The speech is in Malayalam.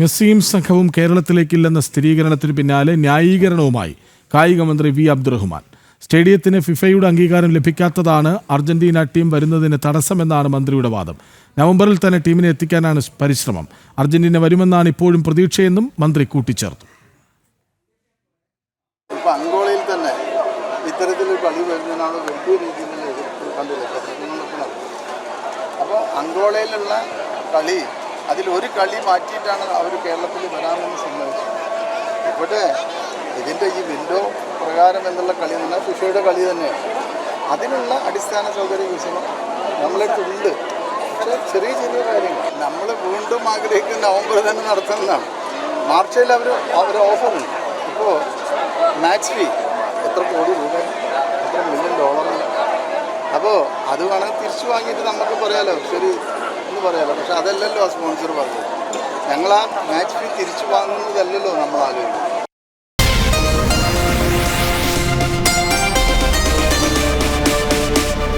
മെസ്സിയും സംഘവും കേരളത്തിലേക്കില്ലെന്ന സ്ഥിരീകരണത്തിന് പിന്നാലെ ന്യായീകരണവുമായി കായിക മന്ത്രി വി അബ്ദുറഹ്മാൻ. സ്റ്റേഡിയത്തിന് ഫിഫയുടെ അംഗീകാരം ലഭിക്കാത്തതാണ് അർജന്റീന ടീം വരുന്നതിന് തടസ്സമെന്നാണ് മന്ത്രിയുടെ വാദം. നവംബറിൽ തന്നെ ടീമിനെ എത്തിക്കാനാണ് പരിശ്രമം. അർജന്റീന വരുമെന്നാണ് ഇപ്പോഴും പ്രതീക്ഷയെന്നും മന്ത്രി കൂട്ടിച്ചേർത്തു. അങ്കോളയിൽ തന്നെ ഇത്തരത്തിലൊരു കളി വരുന്നതിനാണ് വലിയ രീതിയിൽ കണ്ടില്ല. അപ്പോൾ അങ്കോളയിലുള്ള കളി അതിലൊരു കളി മാറ്റിയിട്ടാണ് അവർ കേരളത്തിൽ വരാമെന്ന് സമ്മതിച്ചത്. ഇവിടെ ഇതിൻ്റെ ഈ വിൻഡോ പ്രകാരം എന്നുള്ള കളി എന്ന് പറഞ്ഞാൽ ഫിഫയുടെ കളി തന്നെയാണ്. അതിനുള്ള അടിസ്ഥാന സൗകര്യ വിഷയം നമ്മളടുത്തുണ്ട്. പക്ഷേ ചെറിയ ചെറിയ കാര്യങ്ങൾ നമ്മൾ വീണ്ടും ആഗ്രഹിക്കുന്ന നവംബർ തന്നെ നടത്തുന്നതാണ്. മാർച്ചിൽ അവർ ഓഫറുണ്ട്. ഇപ്പോൾ മാച്ച് ഫീ എത്ര കോടി രൂപ, എത്ര $1 മില്യൺ. അപ്പോൾ അത് വേണമെങ്കിൽ തിരിച്ചു വാങ്ങിയിട്ട് നമുക്ക് പറയാമല്ലോ, ശരി എന്ന് പറയാമല്ലോ. പക്ഷെ അതല്ലല്ലോ ആ സ്പോൺസർ പറഞ്ഞത്. ഞങ്ങൾ ആ മാച്ച് ഫീ തിരിച്ചു വാങ്ങുന്നതല്ലല്ലോ നമ്മൾ ആലോചിക്കുന്നത്.